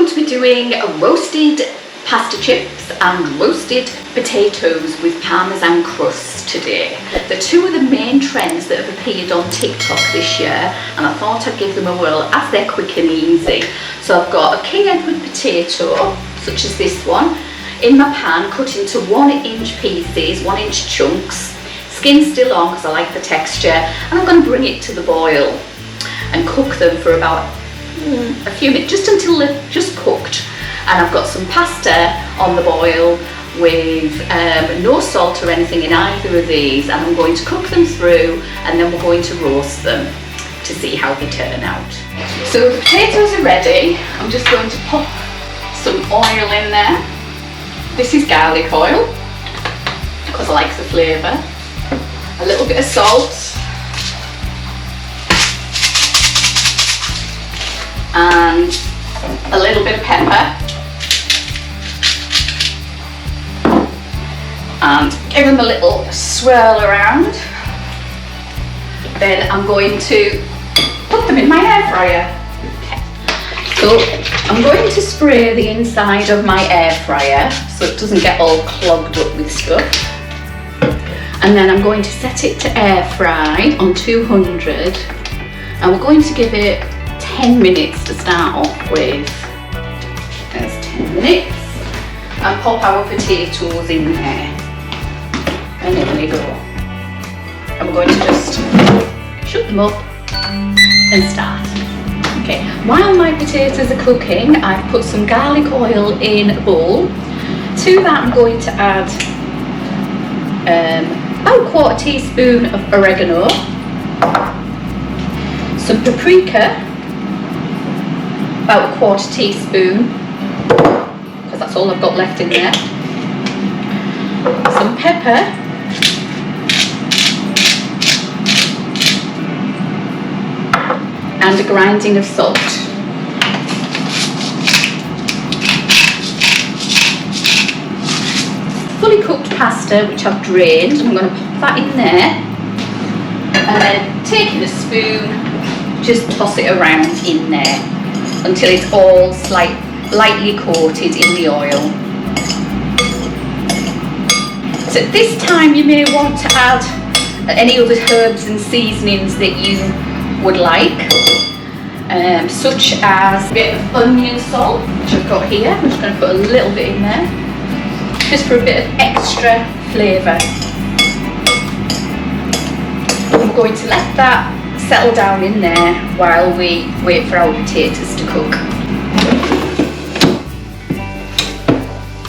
to be doing roasted pasta chips and roasted potatoes with parmesan crust today. They're two of the main trends that have appeared on TikTok this year, and I thought I'd give them a whirl as they're quick and easy. So I've got a King Edward potato, such as this one, in my pan, cut into 1-inch pieces, 1-inch chunks. Skin still on because I like the texture, and I'm going to bring it to the boil and cook them for about a few minutes, just until they're just cooked. And I've got some pasta on the boil with no salt or anything in either of these, and I'm going to cook them through, and then we're going to roast them to see how they turn out. So the potatoes are ready. I'm just going to pop some oil in there. This is garlic oil because I like the flavour. A little bit of salt and a little bit of pepper, and give them a little swirl around. Then I'm going to put them in my air fryer. Okay. So I'm going to spray the inside of my air fryer so it doesn't get all clogged up with stuff. And then I'm going to set it to air fry on 200, and we're going to give it 10 minutes to start off with. There's 10 minutes. And pop our potatoes in there. And in they go. And we're going to just shut them up and start. Okay, while my potatoes are cooking, I've put some garlic oil in a bowl. To that I'm going to add about 1/4 teaspoon of oregano, some paprika, about 1/4 teaspoon, because that's all I've got left in there, some pepper, and a grinding of salt. Fully cooked pasta which I've drained, I'm going to pop that in there, and then taking a spoon, just toss it around in there until it's all lightly coated in the oil. So at this time you may want to add any other herbs and seasonings that you would like, such as a bit of onion salt, which I've got here. I'm just going to put a little bit in there, just for a bit of extra flavour. I'm going to let that settle down in there while we wait for our potatoes to cook.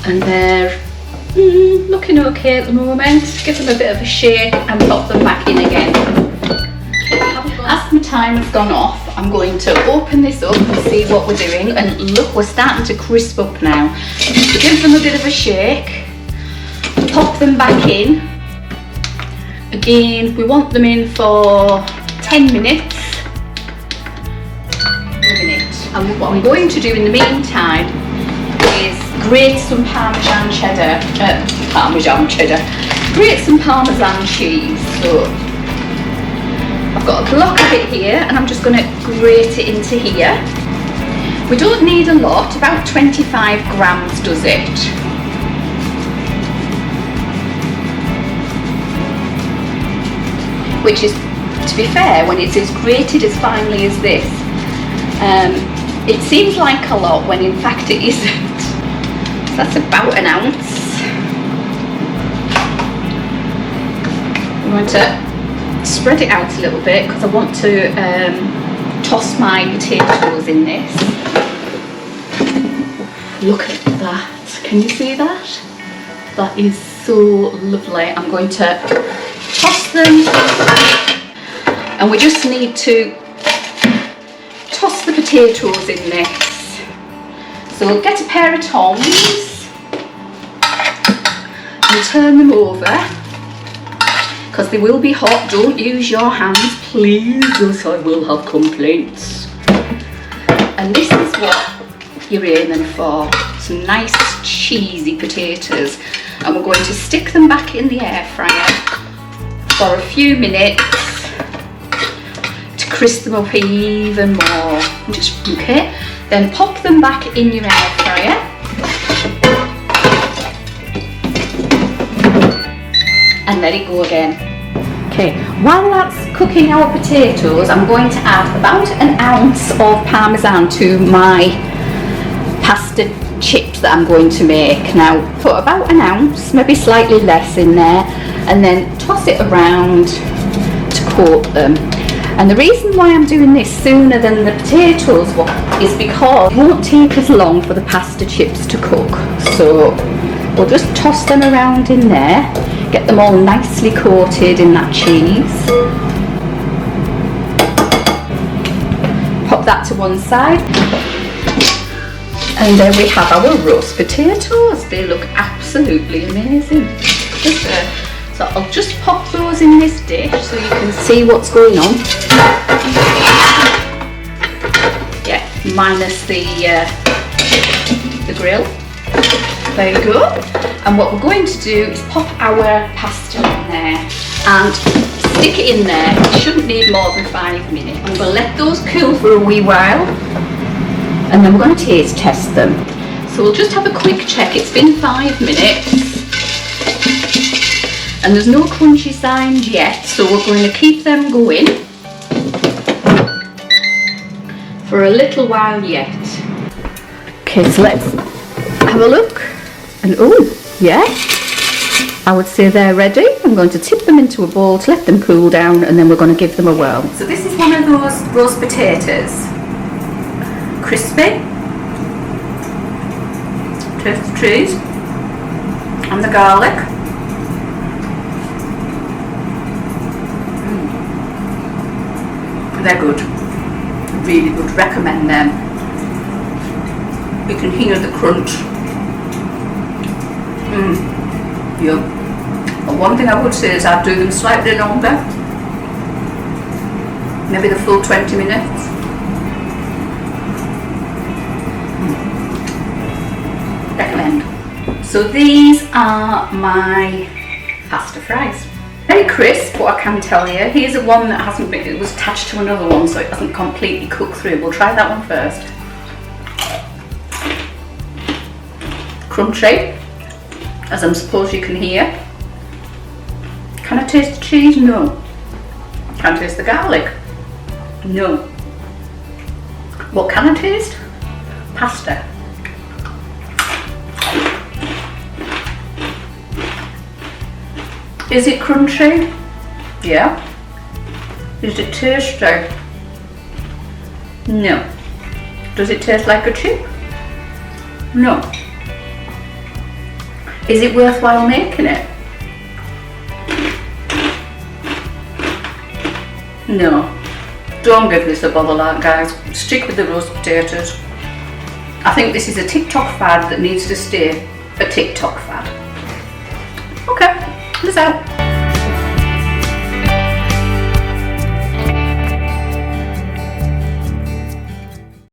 And they're looking okay at the moment. Give them a bit of a shake and pop them back in again. As my time has gone off, I'm going to open this up and see what we're doing, and look, we're starting to crisp up now. So give them a bit of a shake, pop them back in. Again, we want them in for 10 minutes. And what I'm going to do in the meantime is grate some Parmesan cheese. So I've got a block of it here, and I'm just going to grate it into here. We don't need a lot, about 25 grams does it. Which is, to be fair, when it's as grated as finely as this, it seems like a lot when in fact it isn't. So that's about 1 ounce. I'm going to spread it out a little bit because I want to toss my potatoes in this. Look at that. Can you see that? That is so lovely. I'm going to toss them, and we just need to toss the potatoes in this. So we'll get a pair of tongs and turn them over, because they will be hot. Don't use your hands, please, else I will have complaints. And this is what you're aiming for, some nice cheesy potatoes. And we're going to stick them back in the air fryer for a few minutes to crisp them up even more. And just, okay, Then pop them back in your air fryer. And let it go again. Okay, while that's cooking our potatoes, I'm going to add about an ounce of parmesan to my pasta chips that I'm going to make. Now, put about an ounce, maybe slightly less in there, and then toss it around to coat them. And the reason why I'm doing this sooner than the potatoes is because it won't take as long for the pasta chips to cook. So we'll just toss them around in there, get them all nicely coated in that cheese. Pop that to one side. And there we have our roast potatoes. They look absolutely amazing. So I'll just pop those in this dish so you can see what's going on. Yeah, minus the grill. There you go. And what we're going to do is pop our pasta in there and stick it in there. It shouldn't need more than 5 minutes. And we'll let those cool for a wee while, and then we're going to taste test them. So we'll just have a quick check. It's been 5 minutes. And there's no crunchy signs yet, so we're going to keep them going for a little while yet. Okay, so let's have a look. And oh, yeah, I would say they're ready. I'm going to tip them into a bowl to let them cool down, and then we're going to give them a whirl. So this is one of those roast potatoes. Crispy. Taste the cheese and the garlic. They're good, really good, recommend them. You can hear the crunch. Yum. But one thing I would say is I'd do them slightly longer, maybe the full 20 minutes. Recommend. So these are my pasta fries. Very crisp, what I can tell you. Here's a one that hasn't been, it was attached to another one, so it hasn't completely cooked through. We'll try that one first. Crunchy, as I suppose you can hear. Can I taste the cheese? No. Can I taste the garlic? No. What can I taste? Pasta. Is it crunchy? Yeah. Is it tasty? No. Does it taste like a chip? No. Is it worthwhile making it? No. Don't give this a bother, like, guys. Stick with the roast potatoes. I think this is a TikTok fad that needs to stay a TikTok fad. Okay. Peace out.